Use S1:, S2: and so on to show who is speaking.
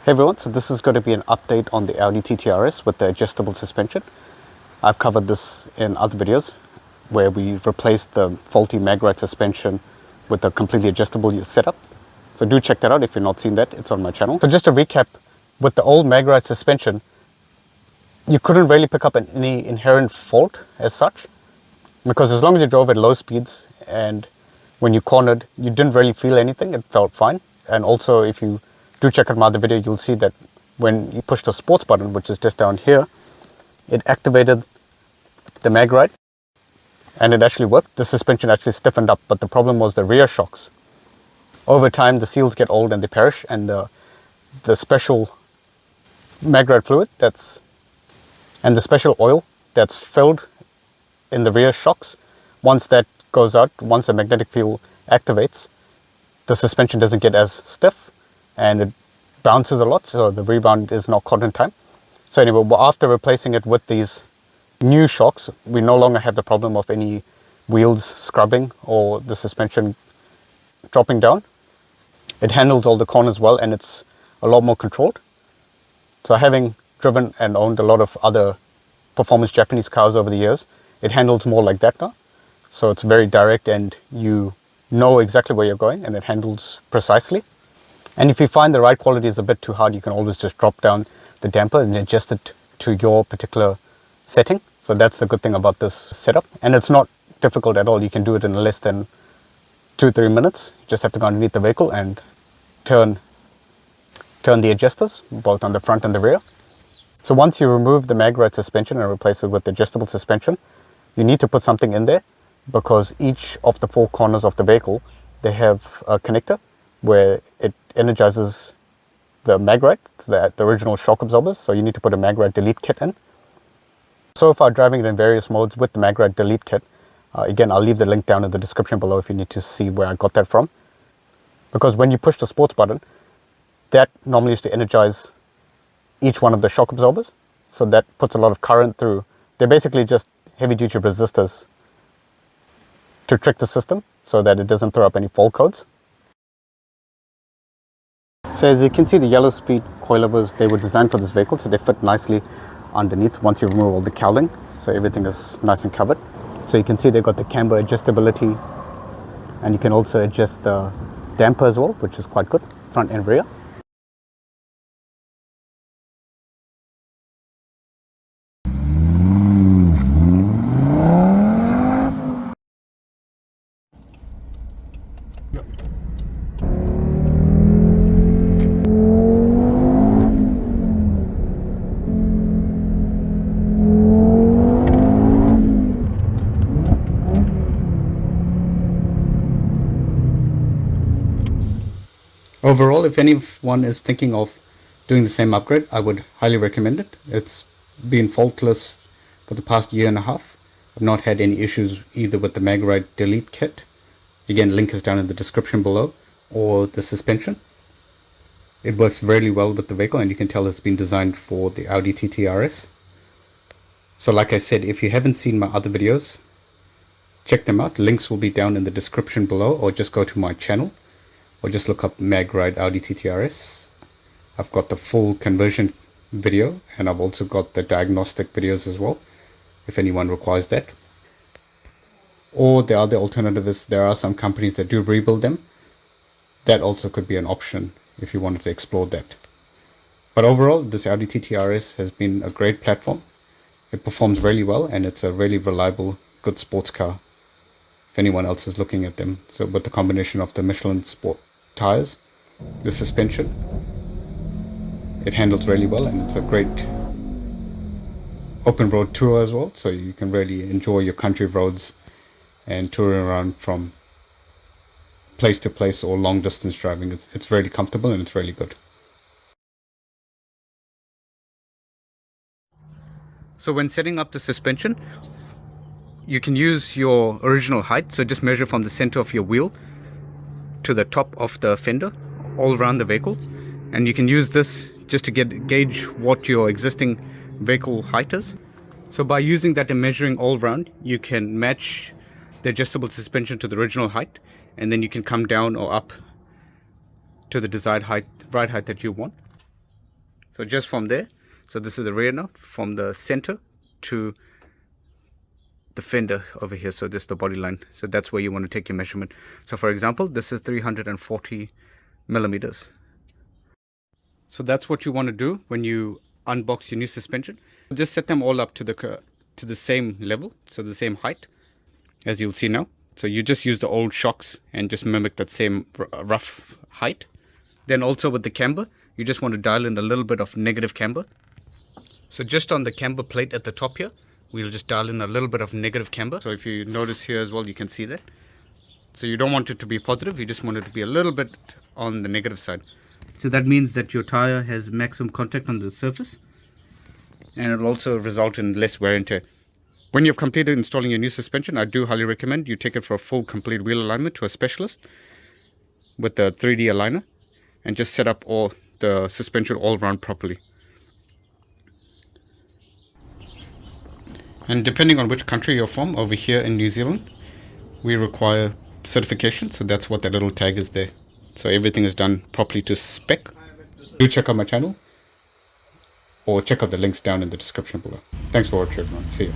S1: Hey everyone, so this is going to be an update on the Audi TT RS with the adjustable suspension. I've covered this in other videos where we replaced the faulty Mag Ride suspension with a completely adjustable setup. So do check that out if you've not seen that, it's on my channel. So just to recap, with the old Mag Ride suspension, you couldn't really pick up any inherent fault as such, because as long as you drove at low speeds and when you cornered, you didn't really feel anything, it felt fine. And also if you do check out my other video, you'll see that when you push the sports button, which is just down here, it activated the Mag Ride and it actually worked. The suspension actually stiffened up, but the problem was the rear shocks. Over time, the seals get old and they perish, and the special Mag Ride fluid and the special oil that's filled in the rear shocks, once that goes out, once the magnetic field activates, the suspension doesn't get as stiff and it bounces a lot, so the rebound is not caught in time. So anyway, after replacing it with these new shocks, we no longer have the problem of any wheels scrubbing or the suspension dropping down. It handles all the corners well and it's a lot more controlled. So having driven and owned a lot of other performance Japanese cars over the years, it handles more like that now. So it's very direct and you know exactly where you're going and it handles precisely. And if you find the ride quality is a bit too hard, you can always just drop down the damper and adjust it to your particular setting. So that's the good thing about this setup. And it's not difficult at all. You can do it in less than 2-3 minutes. You just have to go underneath the vehicle and turn the adjusters, both on the front and the rear. So once you remove the Mag Ride suspension and replace it with adjustable suspension, you need to put something in there, because each of the 4 corners of the vehicle, they have a connector where it energizes the Mag Ride, the original shock absorbers. So you need to put a Mag Ride delete kit in. So far, driving it in various modes with the Mag Ride delete kit, again, I'll leave the link down in the description below if you need to see where I got that from. Because when you push the sports button, that normally used to energize each one of the shock absorbers. So that puts a lot of current through. They're basically just heavy duty resistors to trick the system so that it doesn't throw up any fault codes. So as you can see, the Yellow Speed Coilovers, they were designed for this vehicle, so they fit nicely underneath once you remove all the cowling. So everything is nice and covered. So you can see they've got the Camber adjustability, and you can also adjust the damper as well, which is quite good, front and rear. Overall, if anyone is thinking of doing the same upgrade, I would highly recommend it. It's been faultless for the past 1.5 years. I've not had any issues either with the Mag Ride delete kit. Again, link is down in the description below, or the suspension. It works really well with the vehicle, and you can tell it's been designed for the Audi TT RS. So like I said, if you haven't seen my other videos, check them out. Links will be down in the description below, or just go to my channel, or just look up Mag Ride Audi TT RS. I've got the full conversion video, and I've also got the diagnostic videos as well, if anyone requires that. Or the other alternative is there are some companies that do rebuild them. That also could be an option if you wanted to explore that. But overall, this Audi TT RS has been a great platform. It performs really well, and it's a really reliable, good sports car if anyone else is looking at them. So with the combination of the Michelin Sport tires, the suspension, it handles really well, and it's a great open road tour as well, so you can really enjoy your country roads and touring around from place to place or long distance driving. It's really comfortable and it's really good. So when setting up the suspension, you can use your original height, so just measure from the center of your wheel to the top of the fender all around the vehicle, and you can use this just to gauge what your existing vehicle height is. So by using that and measuring all around, you can match the adjustable suspension to the original height, and then you can come down or up to the desired height, ride height that you want. So just from there, so this is the rear now, from the center to the fender over here. So this is the body line. So that's where you want to take your measurement. So for example, this is 340 millimeters. So that's what you want to do when you unbox your new suspension. Just set them all up to the same level, so the same height, as you'll see now. So you just use the old shocks and just mimic that same rough height. Then also with the camber, you just want to dial in a little bit of negative camber. So just on the camber plate at the top here, we'll just dial in a little bit of negative camber. So if you notice here as well, you can see that. So you don't want it to be positive, you just want it to be a little bit on the negative side. So that means that your tire has maximum contact on the surface, and it'll also result in less wear and tear. When you've completed installing your new suspension, I do highly recommend you take it for a full complete wheel alignment to a specialist with the 3D aligner, and just set up all the suspension all around properly. And depending on which country you're from, over here in New Zealand, we require certification, so that's what that little tag is there. So everything is done properly to spec. Do check out my channel, or check out the links down in the description below. Thanks for watching everyone. See you.